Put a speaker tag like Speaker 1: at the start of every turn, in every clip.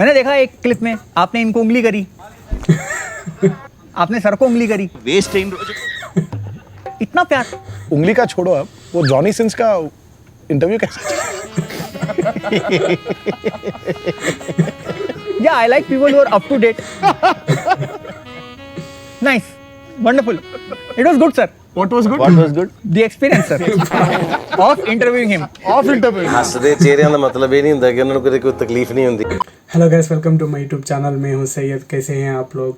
Speaker 1: मैंने देखा एक क्लिप में आपने इनको उंगली करी आपने सर को उंगली करी
Speaker 2: वेस्ट
Speaker 1: इतना प्यार
Speaker 3: उंगली का छोड़ो अब वो जॉनी सिंस का इंटरव्यू कैसा
Speaker 1: yeah I like people who are up to date nice wonderful it was good sir
Speaker 3: what was good
Speaker 1: the experience sir of interviewing him
Speaker 3: of interview
Speaker 4: ਹੱਸਦੇ ਚਿਹਰਿਆਂ ਦਾ ਮਤਲਬ ਇਹ ਨਹੀਂ ਹੁੰਦਾ ਕਿ ਉਹਨਾਂ ਨੂੰ ਕਦੇ ਕੋਈ ਤਕਲੀਫ नहीं ਹੁੰਦੀ।
Speaker 5: Hello guys, welcome to my YouTube channel. मैं हूं सैयद। कैसे हैं आप लोग?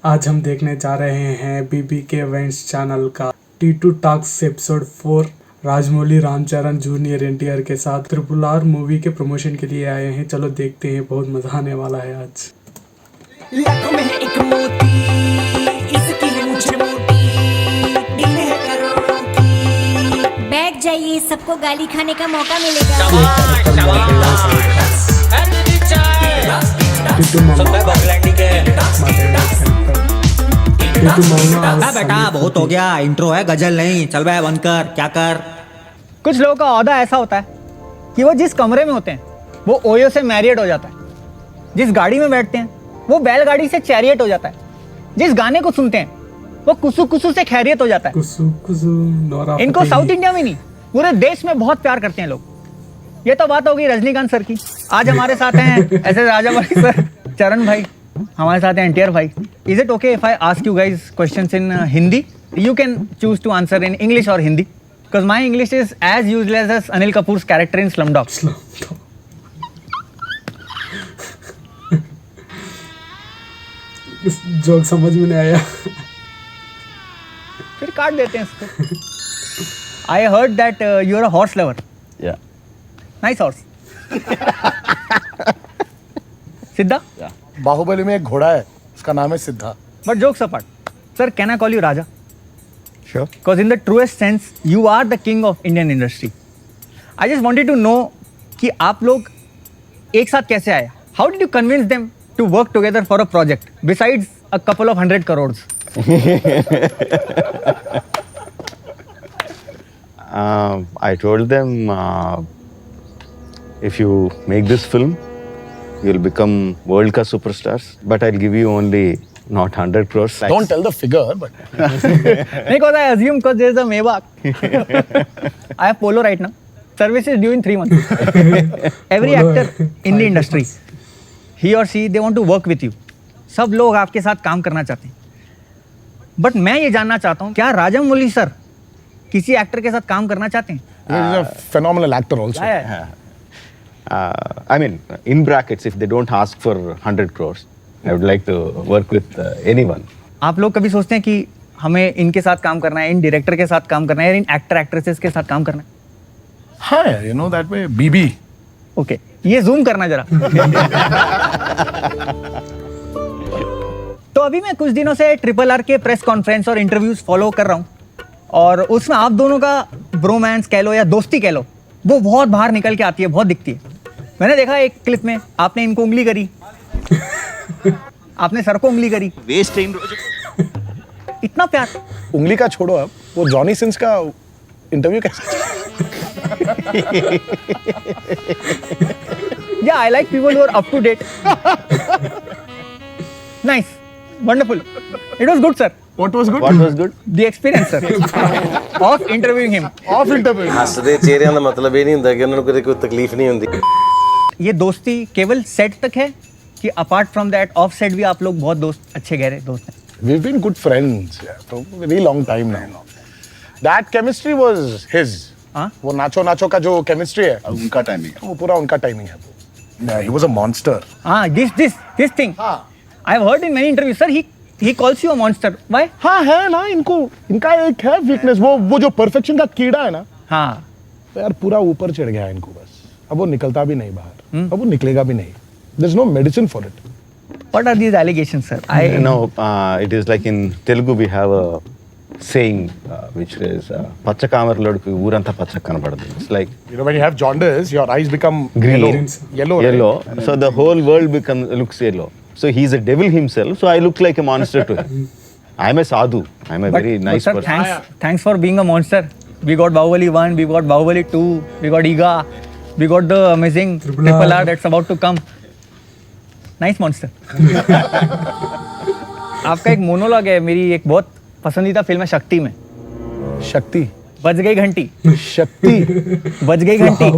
Speaker 5: आज हम देखने जा रहे हैं BBK वेंट्स चैनल का T2 talks episode 4। Rajamouli Ram Charan junior NTR के साथ RRR मूवी के प्रमोशन के लिए आए हैं। चलो देखते हैं, बहुत मजा आने वाला है आज।
Speaker 6: लाखों में एक मोती, इसकी है मूंछ मोटी, दिल है करोड़ों की।
Speaker 7: बैठ जाइए, सबको गाली खाने का मौका मिलेगा।
Speaker 8: बेटा बहुत हो गया, इंट्रो है, गजल नहीं। चल बे बंद कर, क्या कर।
Speaker 1: कुछ लोगों का औहदा ऐसा होता है कि वो जिस कमरे में होते हैं वो ओयो से मैरियट हो जाता है, जिस गाड़ी में बैठते हैं वो बैलगाड़ी से चैरियट हो जाता है, जिस गाने को सुनते हैं वो कुसु कुसु से खैरियत हो जाता है।
Speaker 5: कुसु कुसु नोरा
Speaker 1: इनको
Speaker 5: फतेही।
Speaker 1: साउथ इंडिया में नहीं पूरे देश में बहुत प्यार करते हैं लोग। ये तो बात होगी रजनीकांत सर की। आज हमारे साथ हैं ऐसे राजा भाई सर, चरण भाई, हमारे साथ हैं NTR भाई। Is it okay if I ask you guys questions in Hindi? You can choose to answer in English और Hindi because my English is as useless as Anil Kapoor's character in Slumdog.
Speaker 5: जोक समझ में नहीं आया।
Speaker 1: फिर काट देते हैं इसको। I heard that you are a horse lover.
Speaker 2: Yeah.
Speaker 1: Nice horse. सिद्धा?
Speaker 3: बाहुबली में एक घोड़ा है उसका नाम है सिद्धा।
Speaker 1: But jokes apart, sir, can I call you Raja?
Speaker 2: Sure.
Speaker 1: Because in the truest sense, you are the king of Indian industry. I just wanted to know कि आप लोग एक साथ कैसे आए? How did you convince them to work together for a project besides a couple of 100 crores?
Speaker 2: I told them if you make this film, you'll become world class superstars. But I'll give you only not 100 crores.
Speaker 3: Don't tell the figure, but
Speaker 1: Because I assume because there's a Maybach. I have Polo right now. Service is due in 3 months. Every actor in the industry, he or she, they want to work with you. सब लोग आपके साथ काम करना चाहते हैं. But मैं ये जानना चाहता हूँ, क्या राजामौली सर किसी एक्टर के साथ काम करना चाहते हैं?
Speaker 3: he's a phenomenal actor also.
Speaker 2: I mean, in brackets, if they don't ask for 100 crores, I would like to work with anyone.
Speaker 1: आप लोग कभी सोचते हैं कि हमें इनके साथ काम करना है, इन डायरेक्टर के साथ काम करना है, या इन एक्टर एक्ट्रेसेस के साथ काम करना है?
Speaker 3: हाँ, you know that way. BB.
Speaker 1: Okay, ये जूम करना जरा। तो अभी मैं कुछ दिनों से RRR के प्रेस कॉन्फ्रेंस और इंटरव्यूज फॉलो कर रहा हूँ, और उसमें आप दोनों का ब्रोमांस कह लो या दोस्ती कह लो, वो बहुत बाहर निकल के आती है, बहुत दिखती है। मैंने देखा एक क्लिप में आपने इनको उंगली करी आपने सर को उंगली करी
Speaker 2: वेस्ट
Speaker 1: इतना प्यार
Speaker 3: उंगली का छोड़ो अब वो जॉनी सिंस का इंटरव्यू कैसा
Speaker 1: yeah I like people who are up to date nice wonderful it was good sir
Speaker 3: What was good?
Speaker 2: What was good?
Speaker 1: The experience sir of interviewing him.
Speaker 3: Off interview.
Speaker 4: ਹੱਸਦੇ ਚਿਹਰਿਆਂ ਦਾ ਮਤਲਬ ਇਹ ਨਹੀਂ ਹੁੰਦਾ ਕਿ ਉਹਨਾਂ ਨੂੰ ਕਦੇ ਕੋਈ ਤਕਲੀਫ नहीं ਹੁੰਦੀ।
Speaker 1: ये दोस्ती केवल सेट तक है कि apart from that of set भी आप लोग बहुत दोस्त, अच्छे गहरे दोस्त हैं?
Speaker 3: We've been good friends for a very long time now. That chemistry was his.
Speaker 1: हाँ?
Speaker 3: वो नाचो नाचो का जो chemistry है
Speaker 2: उनका टाइमिंग
Speaker 3: वो पूरा उनका timing है। Yeah, he was a monster.
Speaker 1: हाँ, this thing
Speaker 3: हाँ
Speaker 1: I have heard in many interviews, sir, he calls you a monster. Why?
Speaker 3: हाँ है ना, इनका एक है वीकनेस, वो जो परफेक्शन का कीड़ा है ना,
Speaker 1: हाँ,
Speaker 3: तो यार पूरा ऊपर चढ़ गया है इनको बस। अब वो निकलता भी नहीं बाहर, अब वो निकलेगा भी नहीं। There's no medicine for it.
Speaker 1: what are these allegations, sir?
Speaker 2: it is like in Telugu we have a saying which is pacha kamarlodu uranta pacha kanapadadu. It's like
Speaker 3: You know, when you have jaundice, your eyes become
Speaker 2: Green.
Speaker 3: yellow,
Speaker 2: yellow.
Speaker 3: right?
Speaker 2: So the whole world looks yellow. So he's a devil himself. So I look like a monster to him. I'm a sadhu. I'm a very nice
Speaker 1: sir,
Speaker 2: person.
Speaker 1: thanks for being a monster. We got Bahubali 1, we got Bahubali 2, we got Iga, we got the amazing RRR that's about to come. Nice monster. आपका एक monologue है मेरी एक बहुत पसंदीदा film है शक्ति में,
Speaker 3: शक्ति
Speaker 1: बज गई घंटी,
Speaker 3: शक्ति
Speaker 1: बज गई घंटी।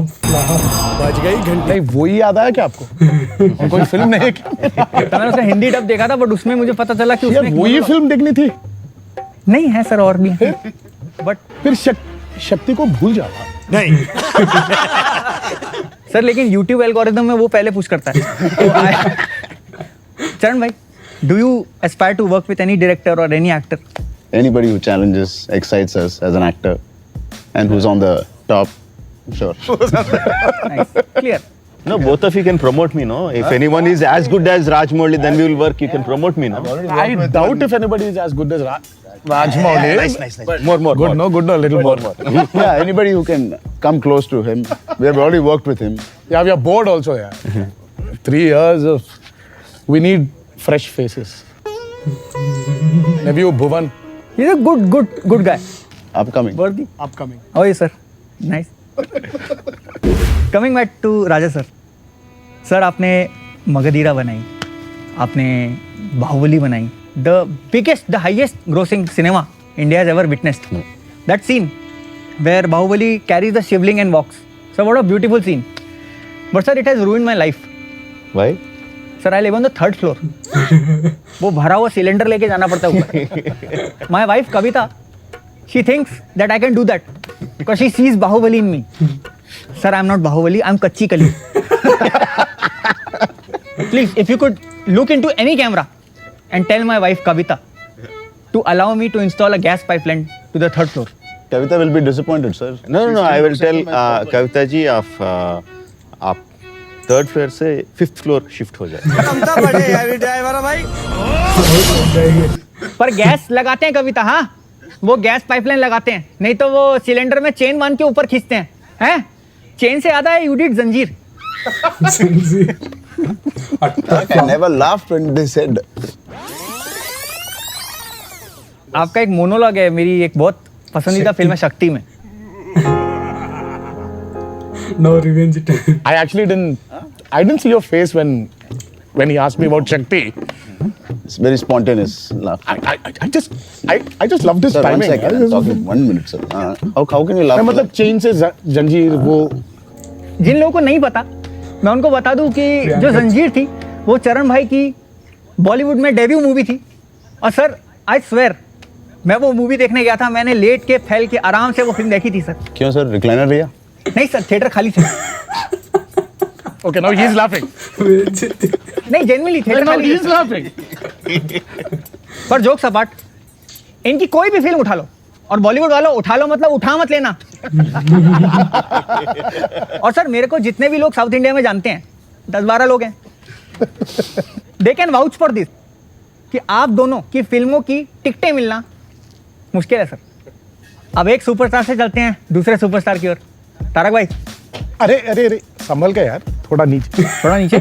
Speaker 3: बज गई घंटी। नहीं वही याद आया क्या आपको? और कोई फिल्म नहीं है क्या?
Speaker 1: तो मैंने उसका हिंदी डब देखा था बट उसमें मुझे पता चला कि
Speaker 3: यार
Speaker 1: उसमें एक
Speaker 3: वही
Speaker 1: monologue-
Speaker 3: फिल्म देखनी थी।
Speaker 1: नहीं है सर और भी है बट
Speaker 3: फिर शक्ति को भूल जाना।
Speaker 1: सर लेकिन YouTube एल्गोरिथम में वो पहले पुश करता है। तो चरण भाई, do you aspire to work with any director और any actor?
Speaker 9: Anybody who challenges, excites us as an actor, and who's on the top, sure.
Speaker 1: Nice, clear.
Speaker 2: No, both of you can promote me, no? If anyone is as good as Rajmouli, then we will work. You can promote me, no?
Speaker 3: I doubt if anybody is as good as Rajmouli.
Speaker 2: Nice. More.
Speaker 3: Good, no, good, no, little more.
Speaker 9: Yeah, anybody who can come close to him. We have already worked with him.
Speaker 3: Yeah, we are bored also, yeah. 3 years of, we need fresh faces. Maybe you, Bhuvan.
Speaker 1: He's a good guy.
Speaker 9: Upcoming.
Speaker 1: Worthy.
Speaker 3: Upcoming.
Speaker 1: Oh yes sir, nice. Coming back to Raja sir, sir आपने मगधीरा बनाई, आपने बाहुबली बनाई, the biggest, the highest grossing cinema India has ever witnessed. That scene where Bahubali carries the shivling and walks. So what a beautiful scene. But sir, it has ruined my life.
Speaker 2: Why?
Speaker 1: Sir, I live on the 3rd floor. वो भरा हुआ cylinder लेके जाना पड़ता है ऊपर। My wife Kavita, she thinks that I can do that because she sees Bahubali in me. Sir, I'm not Bahubali, I'm Kacchi Kali. Please, if you could look into any camera and tell my wife Kavita to allow me to install a gas pipeline to the 3rd floor.
Speaker 9: Kavita will be disappointed, sir.
Speaker 2: No. I will tell Kavita ji आप 3rd floor से 5th floor shift हो जाए।
Speaker 1: पर gas लगाते हैं कविता, हाँ वो gas pipeline लगाते हैं, नहीं तो वो सिलेंडर में चेन बांध के ऊपर खींचते हैं। चेन से याद है यू डिड जंजीर।
Speaker 9: I never laughed when they said.
Speaker 1: आपका एक मोनोलॉग है मेरी एक बहुत पसंदीदा फिल्म है शक्ति में।
Speaker 5: No revenge time.
Speaker 3: I actually didn't see your face when he asked me about Shakti.
Speaker 9: It's very spontaneous laugh.
Speaker 3: I just love this
Speaker 9: Sir, one
Speaker 3: timing.
Speaker 9: second. I'm talking 1 minute, sir. How can you laugh?
Speaker 3: मैं मतलब chain से जंजीर वो
Speaker 1: जिन लोगों को नहीं पता मैं उनको बता दूं कि जो जंजीर थी वो चरण भाई की बॉलीवुड में डेब्यू मूवी थी। और सर आई स्वेयर मैं वो मूवी देखने गया था, मैंने लेट के फैल के आराम से वो फिल्म देखी थी सर।
Speaker 9: क्यों सर रिक्लाइनर भैया?
Speaker 1: नहीं सर, थिएटर खाली थे।
Speaker 3: Okay, now he's laughing.
Speaker 1: नहीं जेन्युइनली थिएटर
Speaker 3: Now
Speaker 1: खाली
Speaker 3: he's
Speaker 1: थे।
Speaker 3: laughing.
Speaker 1: पर जोक सपाट, इनकी कोई भी फिल्म उठा लो और बॉलीवुड वालों उठा लो मतलब उठा मत लेना। और सर मेरे को जितने भी लोग साउथ इंडिया में जानते हैं 10-12 लोग हैं, they can vouch for this कि आप दोनों की फिल्मों की टिकटें मिलना मुश्किल है सर। अब एक सुपरस्टार से चलते हैं दूसरे सुपरस्टार की ओर। तारक भाई
Speaker 3: अरे संभल के यार, थोड़ा नीचे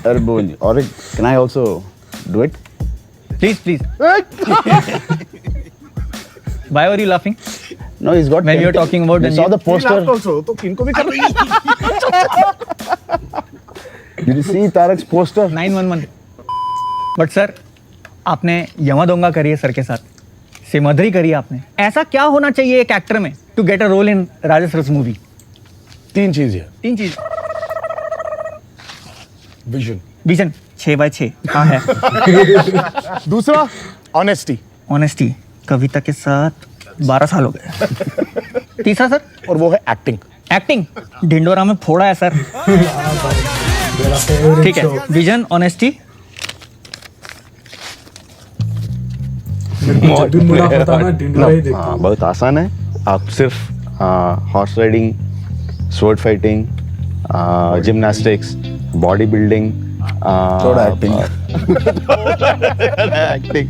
Speaker 9: अरे भुवन जी, और can I also do it?
Speaker 1: Please. Why are you laughing?
Speaker 9: No, he's got.
Speaker 1: When you're talking about
Speaker 9: You saw the poster.
Speaker 3: तो इनको भी कर
Speaker 9: Did you see Tarak's poster?
Speaker 1: 911। But sir आपने यमादोंगा करी है सर के साथ, सिमधरी करी है आपने। ऐसा क्या होना चाहिए एक एक्टर में to get a role in राजा सरस मूवी?
Speaker 3: 3 चीज है।
Speaker 1: 3 चीज।
Speaker 3: विजन
Speaker 1: 6x6 कहाँ है?
Speaker 3: दूसरा ऑनेस्टी
Speaker 1: ऑनेस्टी, कविता के साथ 12 साल हो गए। तीसरा सर?
Speaker 3: और वो है एक्टिंग।
Speaker 1: एक्टिंग ढिंडोरा में फोड़ा है सर। ठीक है, विजन ऑनेस्टी।
Speaker 5: जब भी मुनाफा था ना ढिंडोरा ही देखता हूँ।
Speaker 2: बहुत आसान है। आप सिर्फ horse riding, sword fighting, gymnastics, body building,
Speaker 9: थोड़ा एक्टिंग।
Speaker 2: एक्टिंग,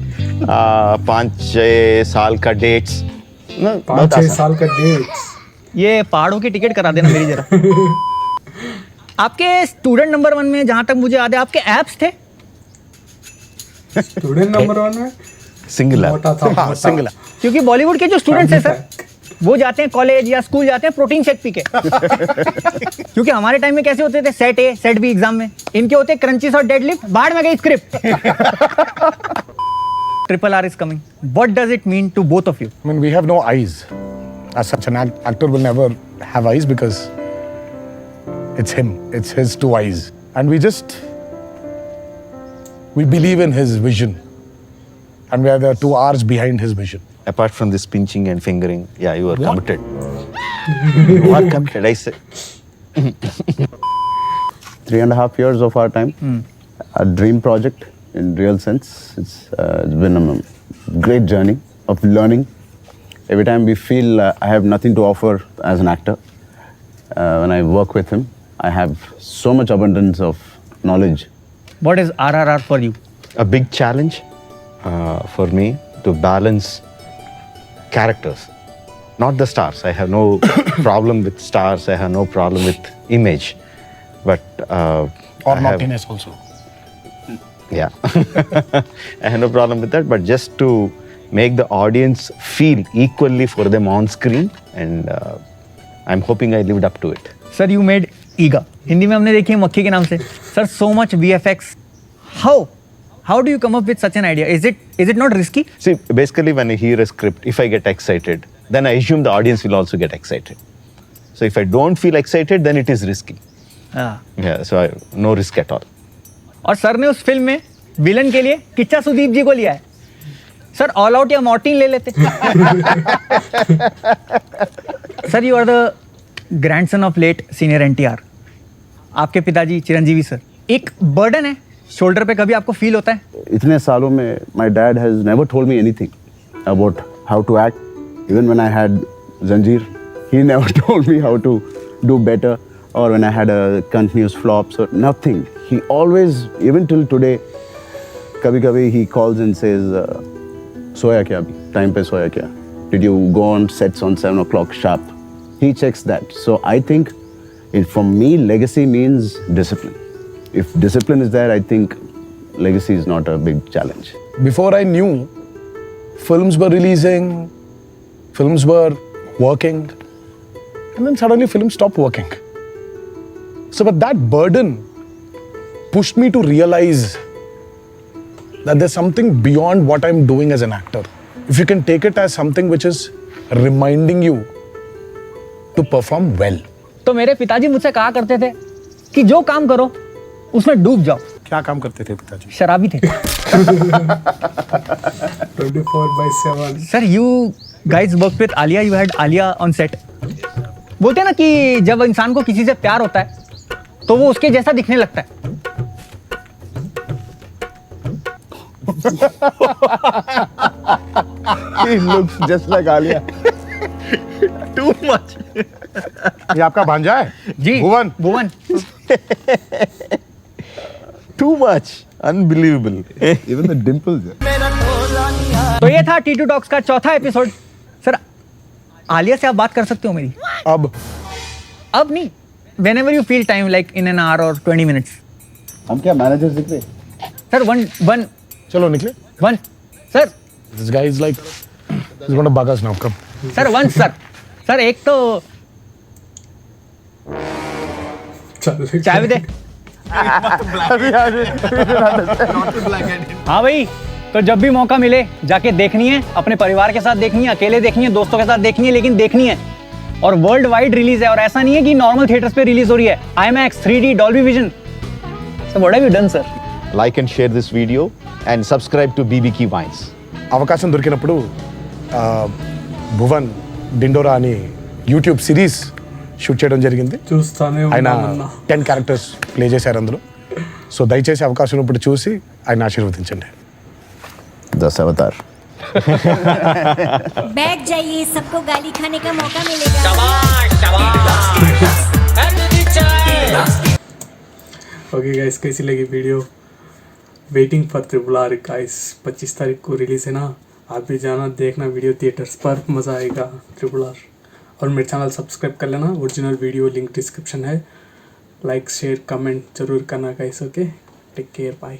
Speaker 2: 5-6 साल का डेट्स,
Speaker 5: 5-6 साल का डेट्स।
Speaker 1: ये पहाड़ों की टिकट करा देना मेरी जरा। आपके स्टूडेंट नंबर 1 में जहां तक मुझे याद है आपके एप्स थे।
Speaker 5: स्टूडेंट नंबर 1 में
Speaker 2: सिंगल
Speaker 5: मोटा था, मोटा।
Speaker 3: सिंगल।
Speaker 1: क्योंकि बॉलीवुड के जो स्टूडेंट्स हैं सर वो जाते हैं कॉलेज या स्कूल जाते हैं प्रोटीन शेक पी के क्योंकि हमारे टाइम में कैसे होते थे set A set B exam में, इनके होते क्रंचीज और डेडलिफ्ट, बाहर में गई script. Triple R is coming, what does it mean to both of you?
Speaker 3: I mean, we have no eyes. As such, an actor will never have eyes because it's him. It's his two eyes. And we believe in his vision. And we are the two R's behind his vision.
Speaker 2: Apart from this pinching and fingering, yeah, you are committed. You are committed, I say.
Speaker 9: 3.5 years of our time, a dream project in real sense. It's been a great journey of learning. Every time we feel I have nothing to offer as an actor, when I work with him, I have so much abundance of knowledge.
Speaker 1: What is RRR for you?
Speaker 2: A big challenge for me to balance characters, not the stars. I have no problem with stars. I have no problem with image, but
Speaker 3: Or naughtiness also.
Speaker 2: Yeah, I have no problem with that. But just to make the audience feel equally for them on screen, and I'm hoping I lived up to it.
Speaker 1: Sir you made ईगा, हिंदी में हमने देखी है मक्खी के नाम से। Sir so much VFX, how do you come up with such an idea? Is it not risky?
Speaker 2: See, basically, when I hear a script, if I get excited, then I assume the audience will also get excited. So if I don't feel excited, then it is risky. Yeah, so no risk at all.
Speaker 1: और sir ने उस film में villain के लिए किच्चा सुदीप जी को लिया है। Sir all out या मॉर्टिन ले लेते। Sir you are the grandson of late senior NTR। आपके पिताजी चिरंजीवी सर, एक बर्डन है शोल्डर पे, कभी आपको फील होता है?
Speaker 9: इतने सालों में my dad has never told me anything about how to act. Even when I had Zanjeer, he never told me how to do better, or when I had a continuous flops or nothing. He always, even till today, kabhi he calls and says, soya kya abhi? Time pe soya kya? Did you go on sets on 7 o'clock sharp? He checks that. So I think, for me, legacy means discipline. If discipline is there, I think legacy is not a big challenge.
Speaker 3: Before I knew, films were releasing, films were working, and then suddenly films stopped working. So, but that burden pushed me to realize that there's something beyond what I'm doing as an actor. If you can take it as something which is reminding you to perform well.
Speaker 1: तो मेरे पिताजी मुझसे कहा करते थे कि जो काम करो उसमें डूब जाओ।
Speaker 3: क्या काम करते थे पिताजी?
Speaker 1: शराबी थे।
Speaker 5: 24/7।
Speaker 1: Sir you guys work with Alia, you had Alia on set. बोलते हैं ना कि जब इंसान को किसी से प्यार होता है तो वो उसके जैसा दिखने लगता है।
Speaker 9: He looks just like Alia.
Speaker 2: Too much.
Speaker 3: ये आपका भांजा है?
Speaker 1: जी भुवन।
Speaker 2: Too much. Unbelievable.
Speaker 9: Even the dimples.
Speaker 1: तो ये था T2 Talks का चौथा एपिसोड। सर आलिया से आप बात कर सकते हो मेरी?
Speaker 3: अब
Speaker 1: नहीं, whenever you feel time, like in an hour or 20 minutes.
Speaker 9: हम क्या मैनेजर दिख रहे?
Speaker 1: सर one
Speaker 3: चलो निकले।
Speaker 1: Sir
Speaker 3: This guy is like, he's going to bug us now. Come.
Speaker 1: Sir sir एक तो
Speaker 5: चल
Speaker 1: चाय भी दे। हाँ भाई, तो जब भी मौका मिले जाके देखनी है, अपने परिवार के साथ देखनी है, अकेले देखनी है, दोस्तों के साथ देखनी है, लेकिन देखनी है। और वर्ल्ड वाइड रिलीज है, और ऐसा नहीं है कि नॉर्मल थिएटर्स पे रिलीज हो रही है। IMAX, 3D, Dolby Vision. So what have you done, sir?
Speaker 2: Like and share this video and subscribe to BBK Vines.
Speaker 3: అవకాశం దొరికినప్పుడు భువన్ డిండోరా అని యూట్యూబ్ సిరీస్ షూట్ చేయడం జరిగింది.
Speaker 5: చూస్తానే
Speaker 3: ఆయన
Speaker 5: ఉన్నానన్నా.
Speaker 3: 10 క్యారెక్టర్స్ ప్లే చేశారు అందులో. సో దయచేసి అవకాశం ఇప్పుడు చూసి ఆయన ఆశీర్వదించండి.
Speaker 9: 10 अवतार.
Speaker 7: बैठ जाइए, सबको गाली खाने का मौका मिलेगा।
Speaker 5: ओके गाइस, कैसी लगी video? Waiting for RRR guys, 25 तारीख को रिलीज है ना। आप भी जाना देखना वीडियो थिएटर्स पर, मज़ा आएगा RRR। और मेरे चैनल सब्सक्राइब कर लेना, ओरिजिनल वीडियो लिंक डिस्क्रिप्शन है। लाइक शेयर कमेंट जरूर करना guys. Okay, take care, bye.